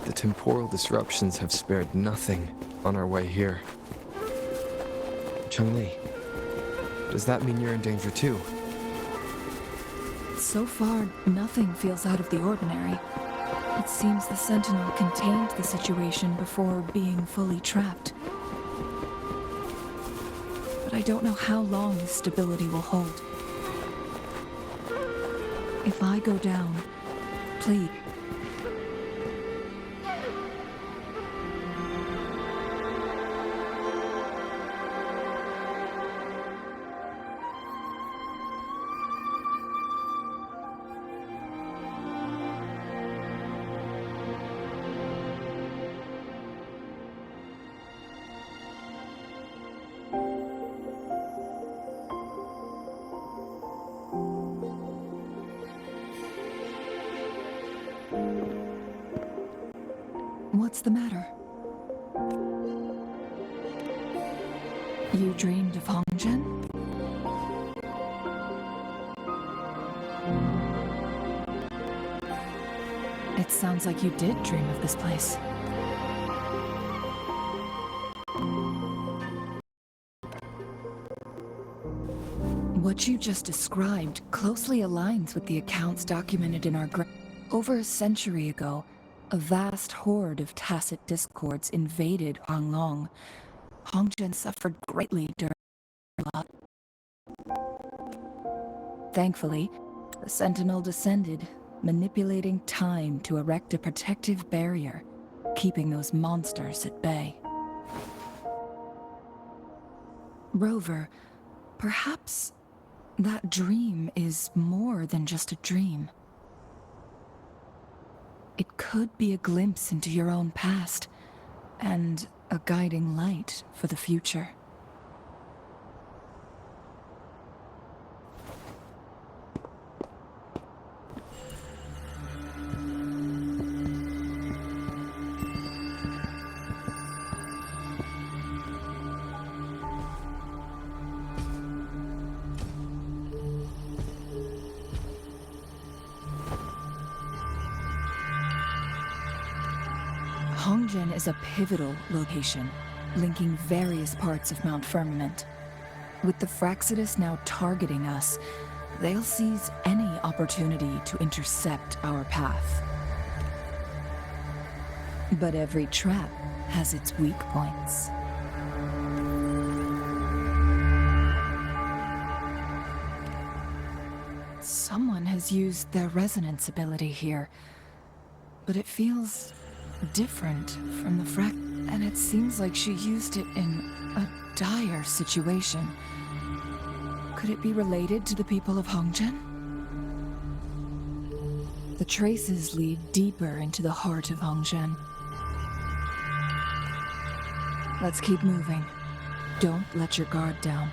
The temporal disruptions have spared nothing on our way here. Chun-Li, does that mean you're in danger too? So far, nothing feels out of the ordinary. It seems the Sentinel contained the situation before being fully trapped. But I don't know how long this stability will hold. If I go down, please. What's the matter? You dreamed of Hongzhen? It sounds like you did dream of this place. What you just described closely aligns with the accounts documented in our Over a century ago, a vast horde of tacit discords invaded Huanglong. Hongzhen suffered greatly during the lot. Thankfully, the Sentinel descended, manipulating time to erect a protective barrier, keeping those monsters at bay. Rover, perhaps that dream is more than just a dream. It could be a glimpse into your own past, and a guiding light for the future. Hongzhen is a pivotal location, linking various parts of Mount Firmament. With the Fraxidus now targeting us, they'll seize any opportunity to intercept our path. But every trap has its weak points. Someone has used their resonance ability here, but it feels different from the and it seems like she used it in a dire situation. Could it be related to the people of Hongzhen? The traces lead deeper into the heart of Hongzhen. Let's keep moving. Don't let your guard down.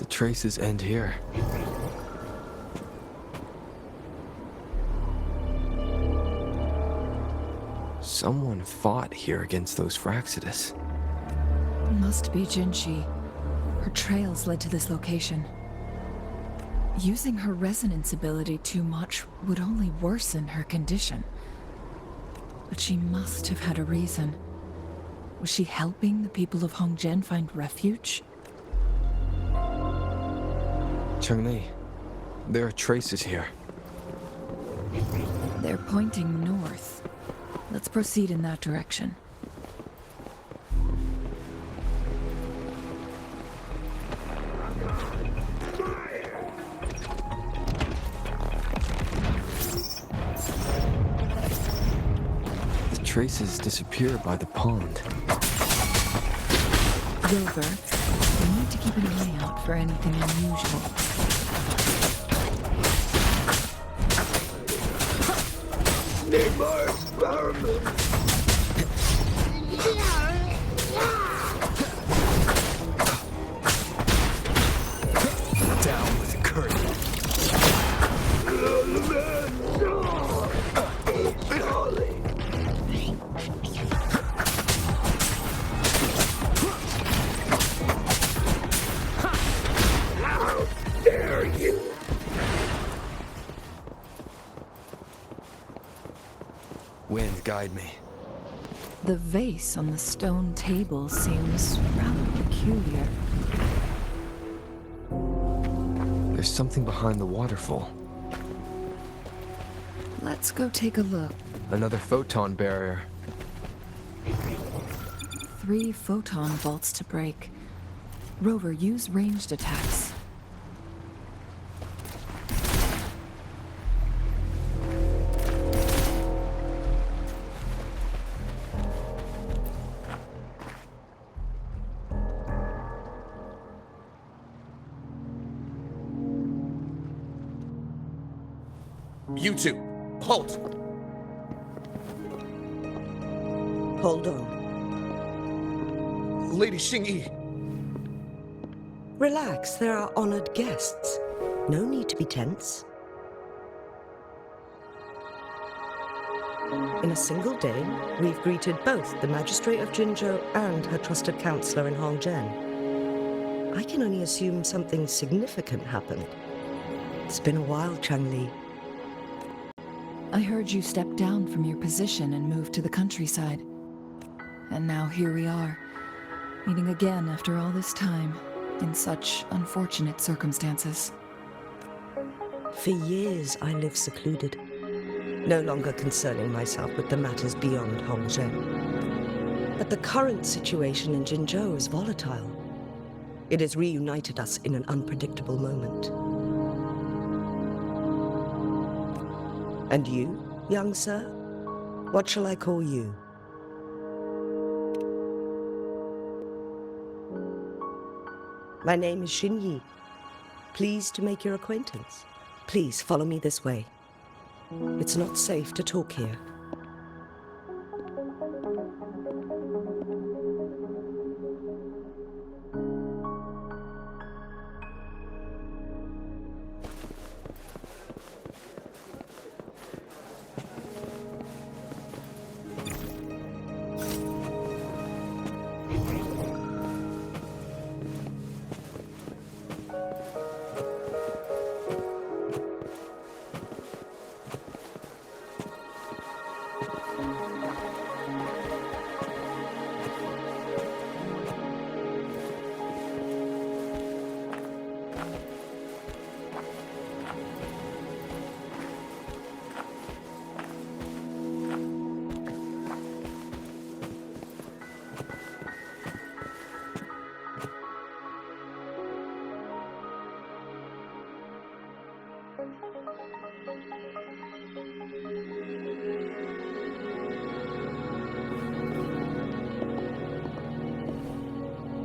Traces end here. Someone fought here against those Fraxidus. Must be Jinshi. Her trails led to this location. Using her resonance ability too much would only worsen her condition. But she must have had a reason. Was she helping the people of Hongzhen find refuge? Chun-Li, there are traces here. They're pointing north. Let's proceed in that direction. The traces disappear by the pond. Rover, we need to keep an eye out for anything unusual. Need more experiments. Down with the curtain. How dare you! Wind, guide me. The vase on the stone table seems rather peculiar. There's something behind the waterfall. Let's go take a look. Another photon barrier. 3 photon vaults to break. Rover, use ranged attacks. You two, halt! Hold on. Lady Xingyi, Relax, there are honored guests. No need to be tense. In a single day, we've greeted both the Magistrate of Jinzhou and her trusted counselor in Hongzhen. I can only assume something significant happened. It's been a while, Changli. I heard you step down from your position and move to the countryside. And now here we are, meeting again after all this time, in such unfortunate circumstances. For years, I lived secluded, no longer concerning myself with the matters beyond Hongzhen. But the current situation in Jinzhou is volatile. It has reunited us in an unpredictable moment. And you, young sir? What shall I call you? My name is Xingyi. Pleased to make your acquaintance. Please follow me this way. It's not safe to talk here.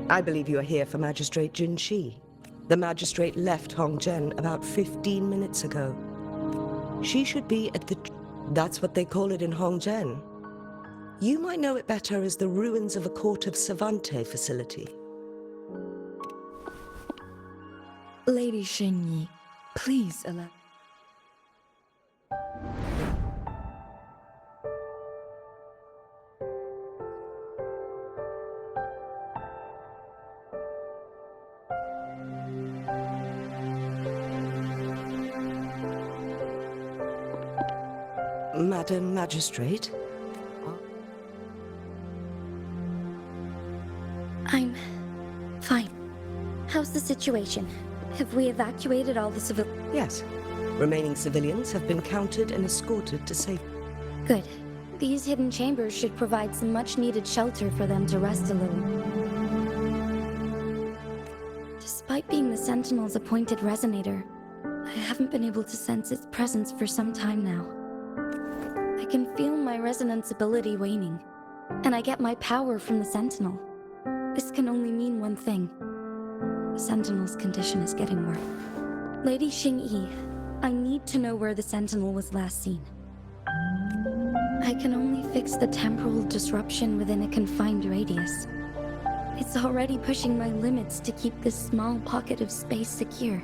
I believe you are here for Magistrate Jin Shi. The magistrate left Hongzhen about 15 minutes ago. She should be at the... That's what they call it in Hongzhen. You might know it better as the ruins of a Court of Cervantes facility. Lady Xingyi, please allow... Madam Magistrate? I'm fine. How's the situation? Have we evacuated all the civilians? Yes. Remaining civilians have been counted and escorted to safety. Good. These hidden chambers should provide some much-needed shelter for them to rest a little. Despite being the Sentinel's appointed resonator, I haven't been able to sense its presence for some time now. I can feel my resonance ability waning, and I get my power from the Sentinel. This can only mean one thing. The Sentinel's condition is getting worse. Lady Xingyi, I need to know where the Sentinel was last seen. I can only fix the temporal disruption within a confined radius. It's already pushing my limits to keep this small pocket of space secure.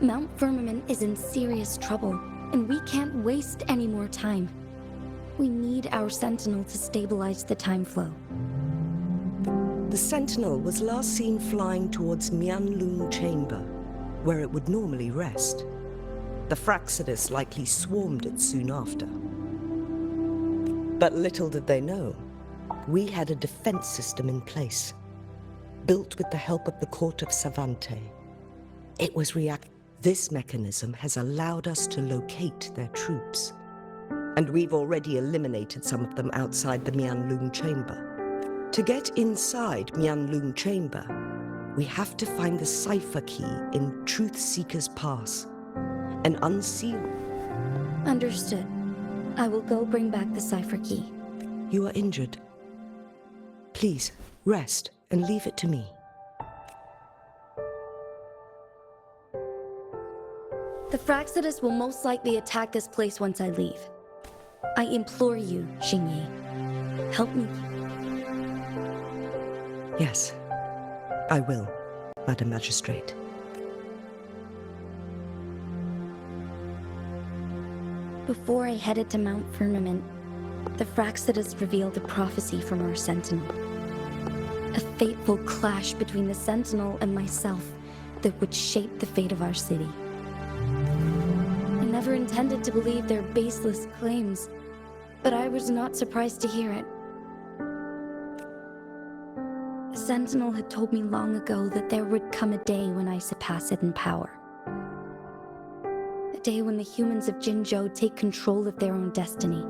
Mount Firmament is in serious trouble, and we can't waste any more time. We need our Sentinel to stabilize the time flow. The Sentinel was last seen flying towards Mianlung Chamber, where it would normally rest. The Fraxidus likely swarmed it soon after. But little did they know, we had a defense system in place, built with the help of the court of Savante. It was This mechanism has allowed us to locate their troops, and we've already eliminated some of them outside the Mianlung Chamber. To get inside Mianlung Chamber, we have to find the cipher key in Truth Seeker's Pass and unseal. Understood. I will go bring back the cipher key. You are injured. Please, rest and leave it to me. The Fraxidus will most likely attack this place once I leave. I implore you, Xingyi. Help me. Yes, I will, Madam Magistrate. Before I headed to Mount Firmament, the Fraxidus revealed a prophecy from our Sentinel. A fateful clash between the Sentinel and myself that would shape the fate of our city. I never intended to believe their baseless claims, but I was not surprised to hear it. The Sentinel had told me long ago that there would come a day when I surpass it in power. A day when the humans of Jinzhou take control of their own destiny.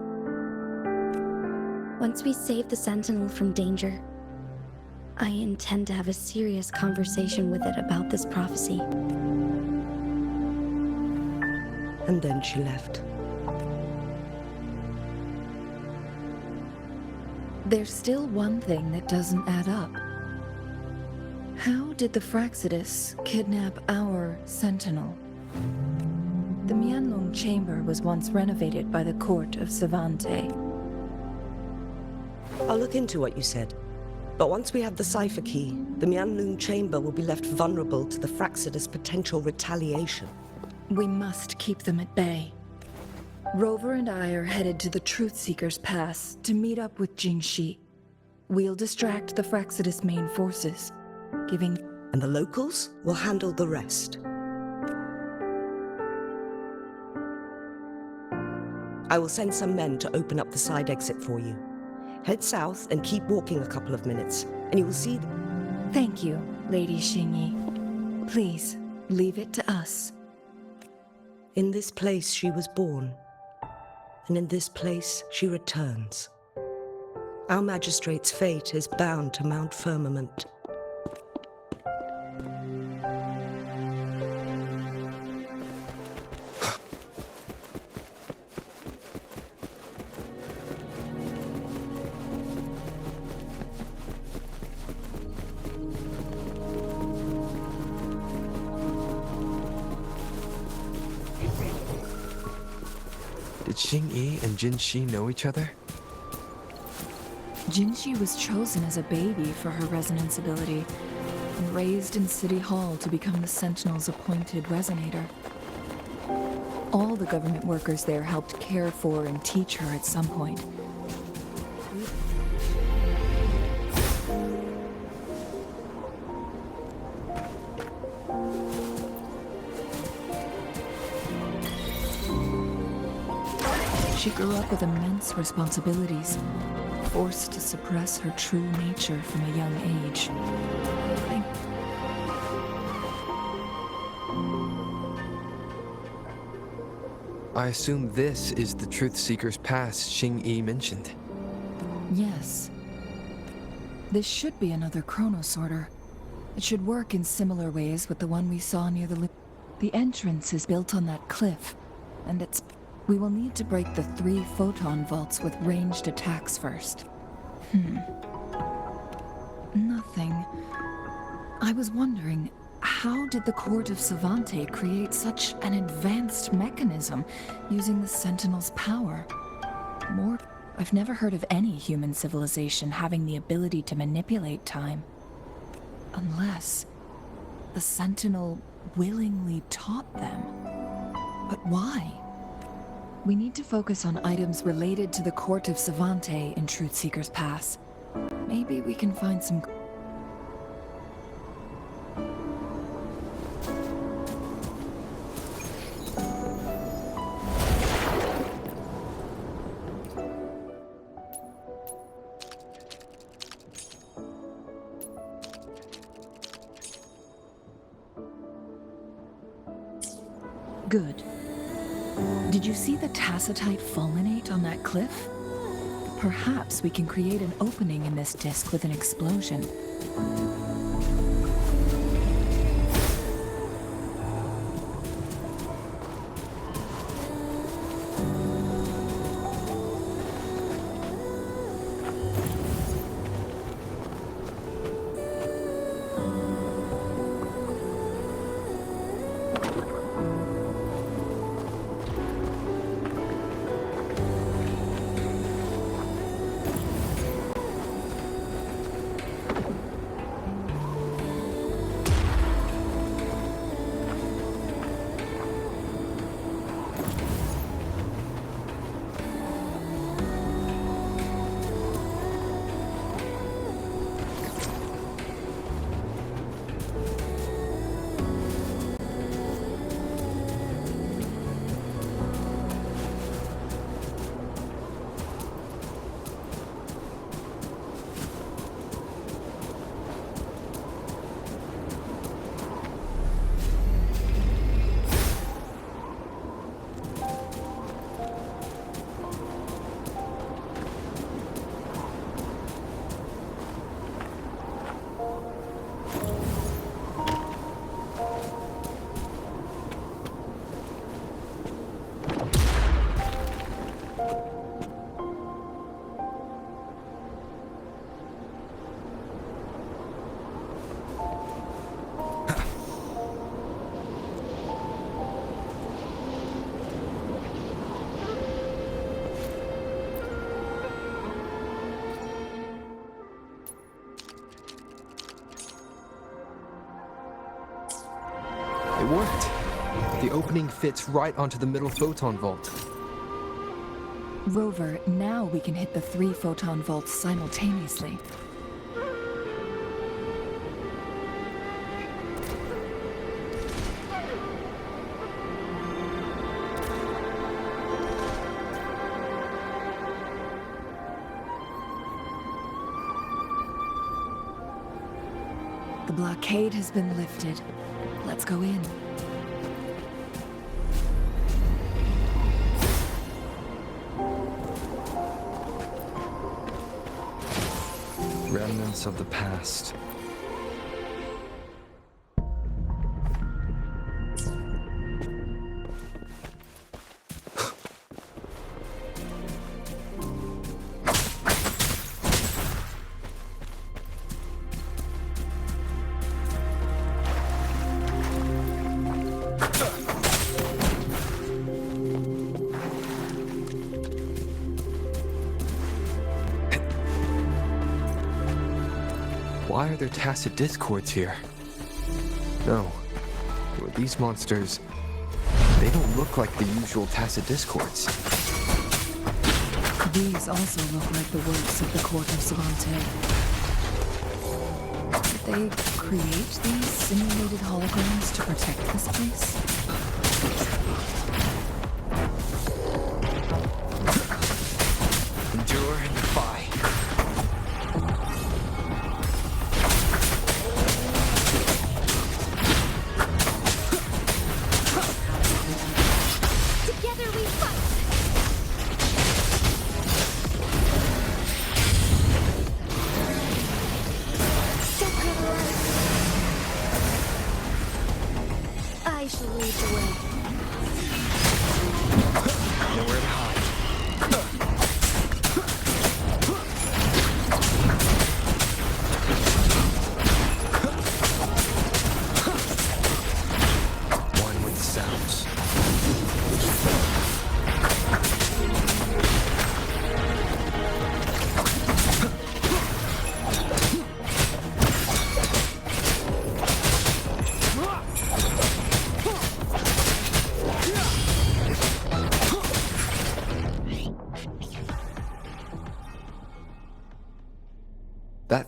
Once we save the Sentinel from danger, I intend to have a serious conversation with it about this prophecy. And then she left. There's still one thing that doesn't add up. How did the Fraxidus kidnap our Sentinel? The Mianlung Chamber was once renovated by the court of Savante. I'll look into what you said. But once we have the cipher key, the Mianlung Chamber will be left vulnerable to the Fraxidus' potential retaliation. We must keep them at bay. Rover and I are headed to the Truth Seeker's Pass to meet up with Jingxi. We'll distract the Fraxidus' main forces, giving... And the locals will handle the rest. I will send some men to open up the side exit for you. Head south and keep walking a couple of minutes, and you will see... Thank you, Lady Xingyi. Please, leave it to us. In this place she was born, and in this place she returns. Our magistrate's fate is bound to Mount Firmament. Did Xingyi and Jinxi know each other? Jingxi was chosen as a baby for her resonance ability, and raised in City Hall to become the Sentinel's appointed resonator. All the government workers there helped care for and teach her at some point. She grew up with immense responsibilities, forced to suppress her true nature from a young age. I assume this is the Truth Seeker's Pass Xingyi mentioned. Yes. This should be another chronosorter. It should work in similar ways with the one we saw near the The entrance is built on that cliff, and it's... We will need to break the 3 photon vaults with ranged attacks first. Nothing. I was wondering, how did the court of Savante create such an advanced mechanism using the Sentinel's power? I've never heard of any human civilization having the ability to manipulate time. Unless the Sentinel willingly taught them. But why? We need to focus on items related to the Court of Savante in Truthseeker's Pass. Maybe we can find some... Good. Did you see the tacitite fulminate on that cliff? Perhaps we can create an opening in this disk with an explosion. It worked. The opening fits right onto the middle photon vault. Rover, now we can hit the 3 photon vaults simultaneously. The blockade has been lifted. Let's go in. Remnants of the past. Why are there tacit discords here? No. These monsters... they don't look like the usual tacit discords. These also look like the works of the Court of Savante. Did they create these simulated holograms to protect this place? Endure and defy. Together we fight! Sacred light! I shall lead the way. Nowhere to hide. One with sounds.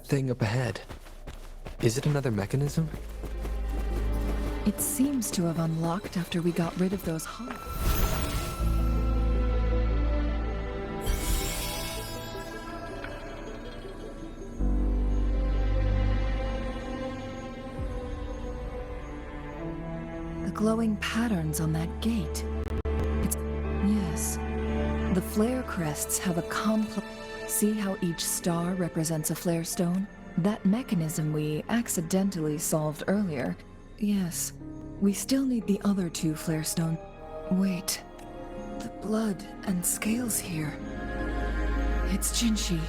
thing up ahead? Is it another mechanism? It seems to have unlocked after we got rid of those The glowing patterns on that gate. Yes. The flare crests have a complex... See how each star represents a flare stone? That mechanism we accidentally solved earlier. Yes. We still need the other 2 flare stones. Wait. The blood and scales here. It's Jinshi.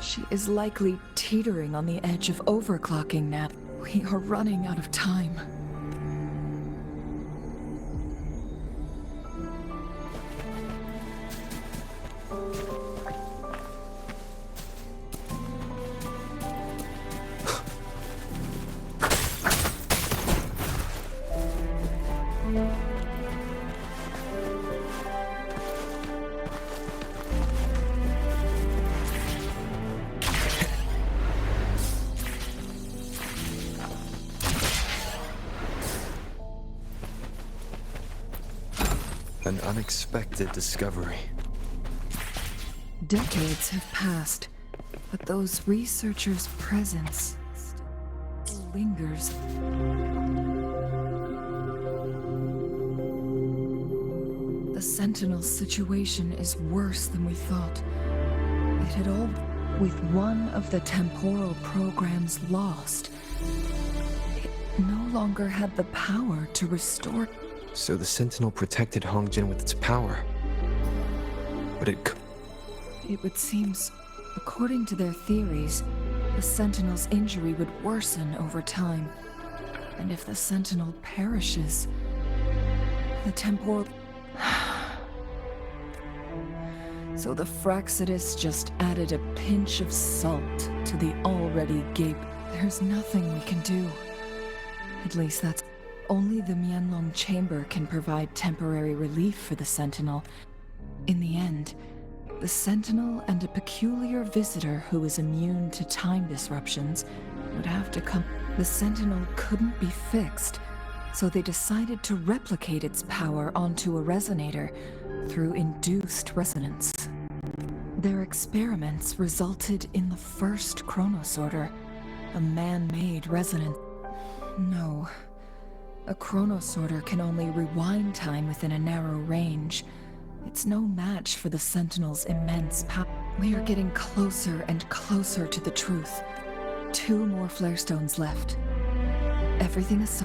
She is likely teetering on the edge of overclocking now. We are running out of time. An unexpected discovery. Decades have passed, but those researchers' presence still lingers. The Sentinel's situation is worse than we thought. It had all... With one of the temporal programs lost, it no longer had the power to restore... So the Sentinel protected Hongjin with its power. But it would seem, according to their theories, the Sentinel's injury would worsen over time. And if the Sentinel perishes, the temporal... So the Fraxidus just added a pinch of salt to the already gape. There's nothing we can do. At least that's... Only the Mianlong Chamber can provide temporary relief for the Sentinel. In the end, the Sentinel and a peculiar visitor who is immune to time disruptions would have to come. The Sentinel couldn't be fixed, so they decided to replicate its power onto a resonator through induced resonance. Their experiments resulted in the first chronosorter, a man-made resonance. No. A chronosorter can only rewind time within a narrow range. It's no match for the Sentinel's immense power. We are getting closer and closer to the truth. 2 more flare stones left. Everything is...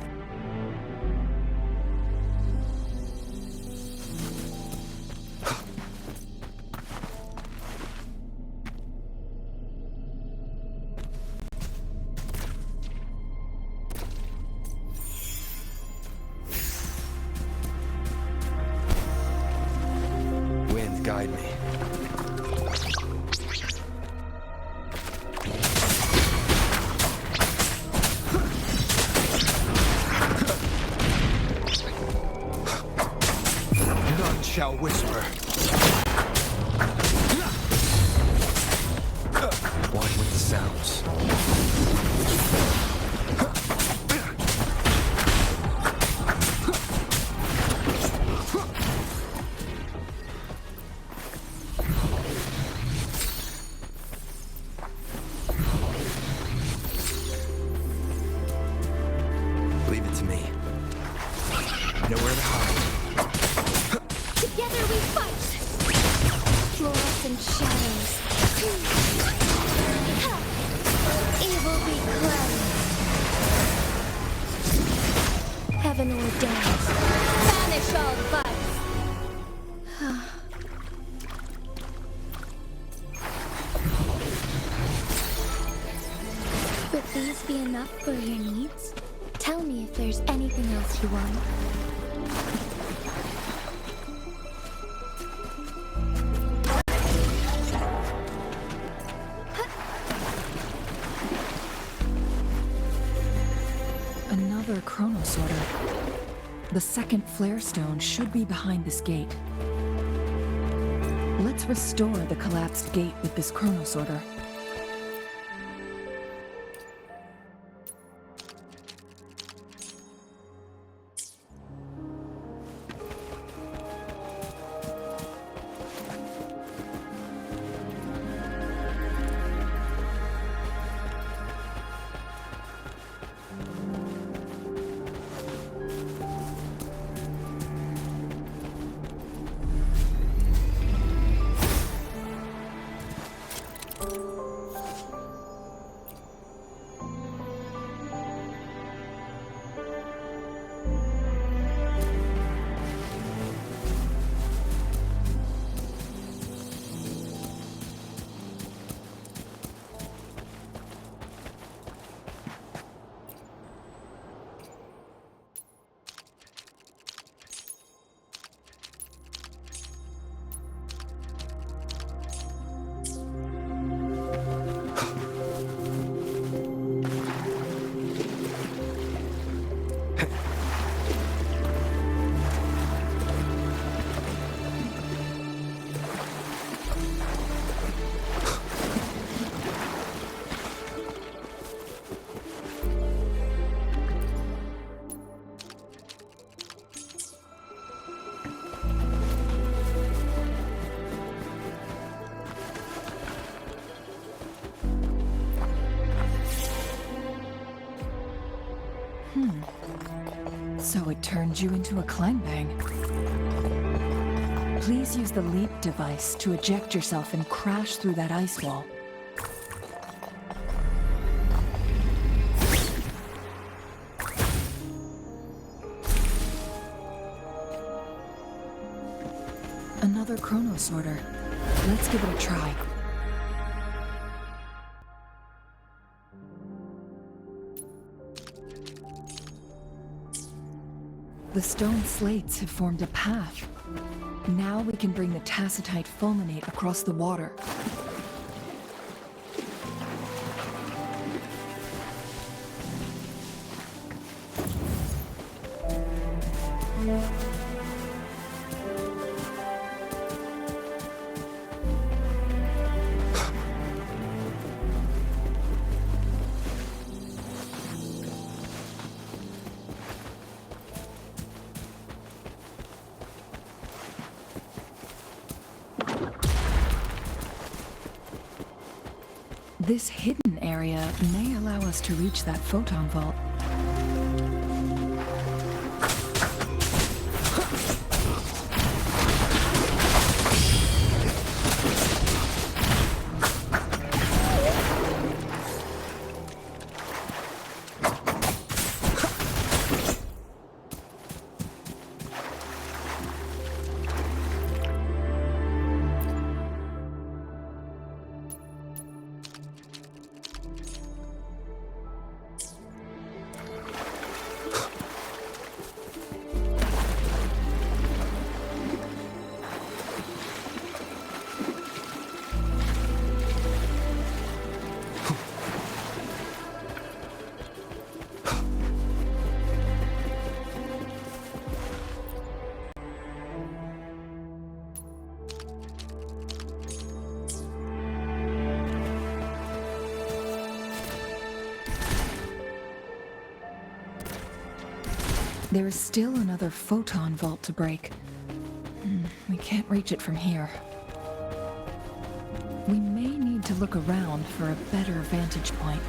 Guide me. None shall whisper. One with the sounds. Leave it to me. Nowhere to hide. Together we fight! Fluorescent shadows. Evil be cleansed. Heaven ordained. Banish all vice. Would these be enough for your needs? Tell me if there's anything else you want. Another chronosorter. The second flare stone should be behind this gate. Let's restore the collapsed gate with this chronosorter. So it turned you into a clangbang. Please use the leap device to eject yourself and crash through that ice wall. Another chronosorter. Let's give it a try. The stone slates have formed a path. Now we can bring the tacitite fulminate across the water. This hidden area may allow us to reach that photon vault. There is still another photon vault to break. We can't reach it from here. We may need to look around for a better vantage point.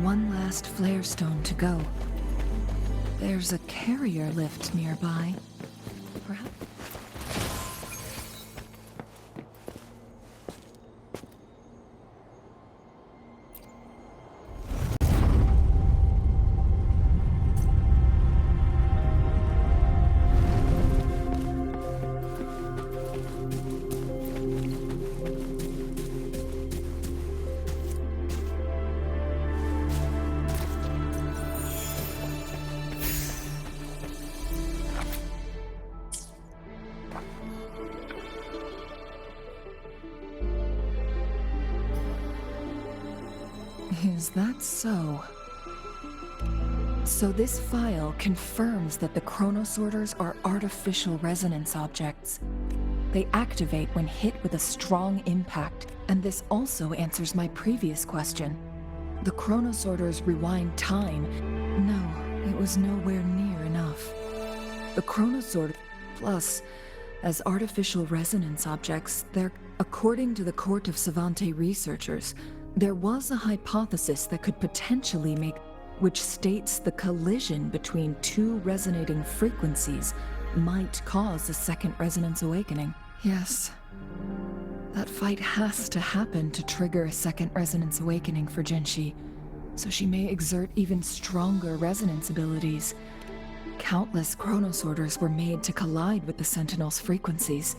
One last flare stone to go. There's a carrier lift nearby. Perhaps. Is that so? So this file confirms that the chronosorters are artificial resonance objects. They activate when hit with a strong impact, and this also answers my previous question. The chronosorters rewind time. No, it was nowhere near enough. The chronosorter, plus, as artificial resonance objects, they're, according to the Court of Savante researchers, there was a hypothesis that could potentially make, which states the collision between two resonating frequencies might cause a second resonance awakening. Yes, that fight has to happen to trigger a second resonance awakening for Jinshi, so she may exert even stronger resonance abilities. Countless chronosorters were made to collide with the Sentinel's frequencies,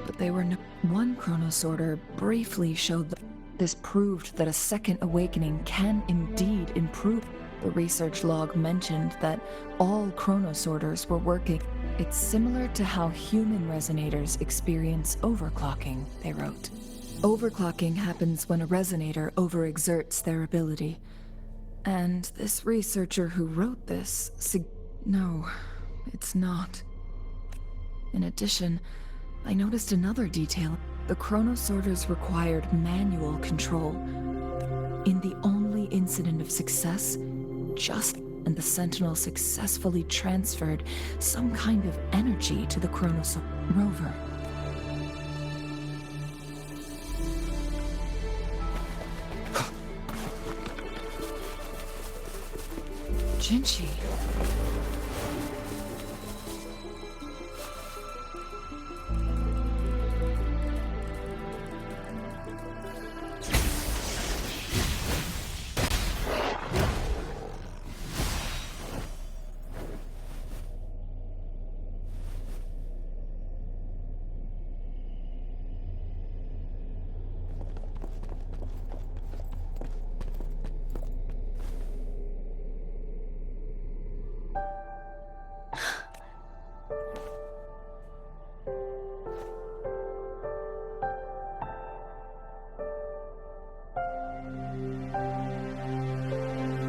but they were one chronosorter briefly showed that this proved that a second awakening can indeed improve. The research log mentioned that all chronosorters were working. It's similar to how human resonators experience overclocking, they wrote. Overclocking happens when a resonator overexerts their ability. And this researcher who wrote this no, it's not. In addition, I noticed another detail. The chronosorters required manual control. In the only incident of success, and the Sentinel successfully transferred some kind of energy to the rover. Jinchi.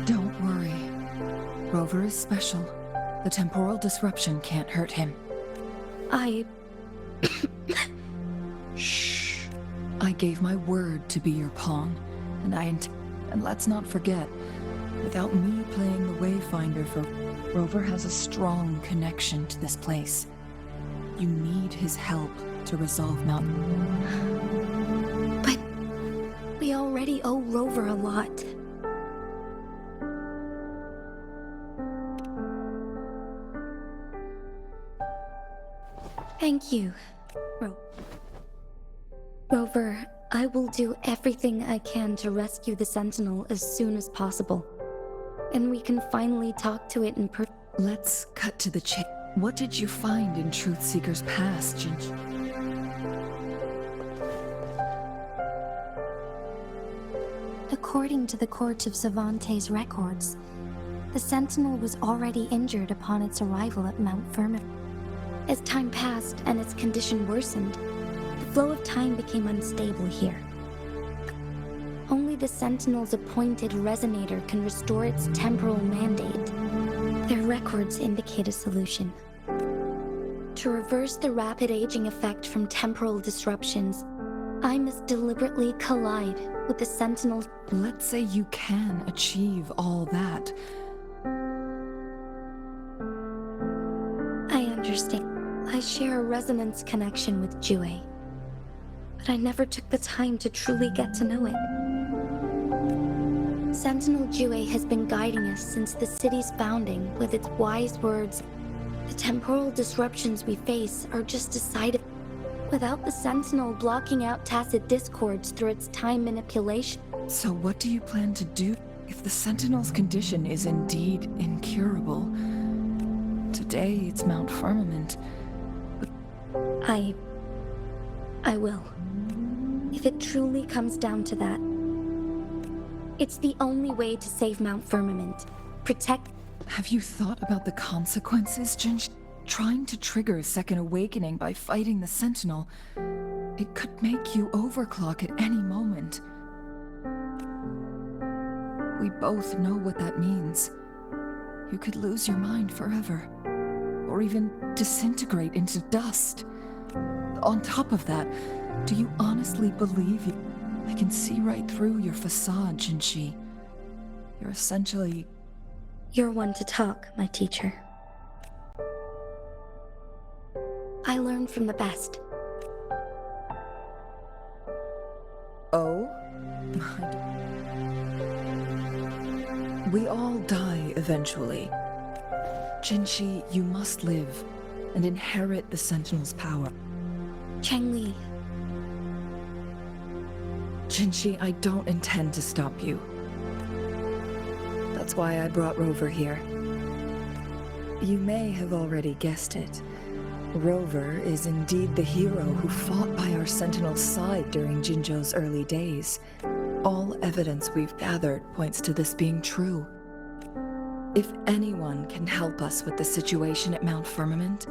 Don't worry. Rover is special. The temporal disruption can't hurt him. Shh. I gave my word to be your pawn, and let's not forget, without me playing the Wayfinder Rover has a strong connection to this place. You need his help to resolve Mountain. But we already owe Rover a lot. Thank you, Rover. I will do everything I can to rescue the Sentinel as soon as possible. And we can finally talk to it in person. Let's cut to the chase. What did you find in Truthseeker's past, Jinchi? According to the Court of Savante's records, the Sentinel was already injured upon its arrival at Mount Firmament. As time passed and its condition worsened, the flow of time became unstable here. Only the Sentinel's appointed resonator can restore its temporal mandate. Their records indicate a solution. To reverse the rapid aging effect from temporal disruptions, I must deliberately collide with the Sentinel's... Let's say you can achieve all that. I understand. I share a resonance connection with Jue, but I never took the time to truly get to know it. Sentinel Jue has been guiding us since the city's founding with its wise words. The temporal disruptions we face are just a side of... Without the Sentinel blocking out tacit discords through its time manipulation. So what do you plan to do if the Sentinel's condition is indeed incurable? Today it's Mount Firmament. I will. If it truly comes down to that. It's the only way to save Mount Firmament. Protect... Have you thought about the consequences, Jinchi? Trying to trigger a second awakening by fighting the Sentinel, it could make you overclock at any moment. We both know what that means. You could lose your mind forever, or even disintegrate into dust. On top of that, do you honestly believe you... I can see right through your facade, Jinchi. You're essentially... You're one to talk, my teacher. I learn from the best. Oh? We all die eventually. Jinchi, you must live and inherit the Sentinel's power. Chengli. Jinchi, I don't intend to stop you. That's why I brought Rover here. You may have already guessed it. Rover is indeed the hero who fought by our Sentinel's side during Jinzhou's early days. All evidence we've gathered points to this being true. If anyone can help us with the situation at Mount Firmament,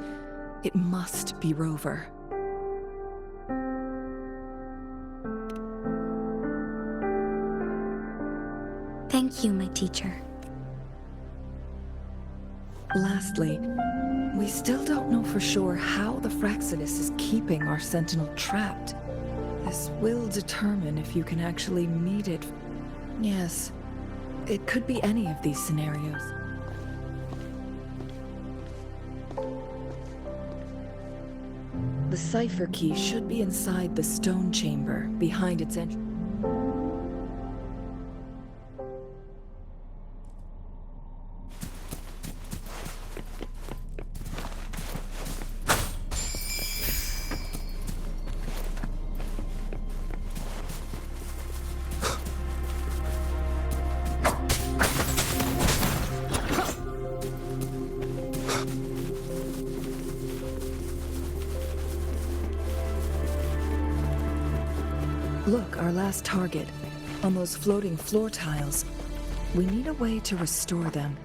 it must be Rover. Thank Thank you, my teacher. Lastly, we still don't know for sure how the Fraxinus is keeping our sentinel trapped. This will determine if you can actually meet it. Yes, it could be any of these scenarios. The cipher key should be inside the stone chamber, behind its entrance. Look, our last target. On those floating floor tiles. We need a way to restore them.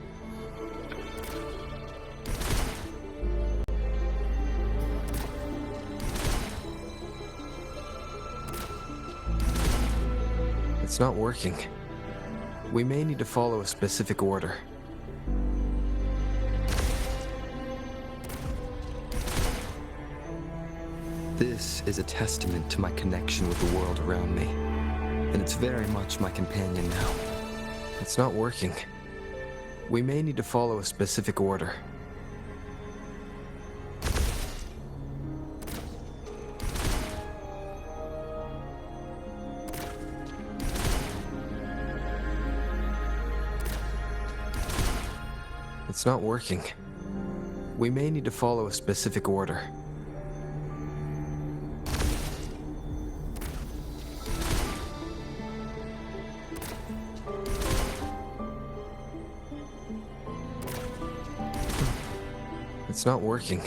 It's not working. We may need to follow a specific order. This is a testament to my connection with the world around me, and it's very much my companion now. It's not working. We may need to follow a specific order. It's not working. We may need to follow a specific order. It's not working.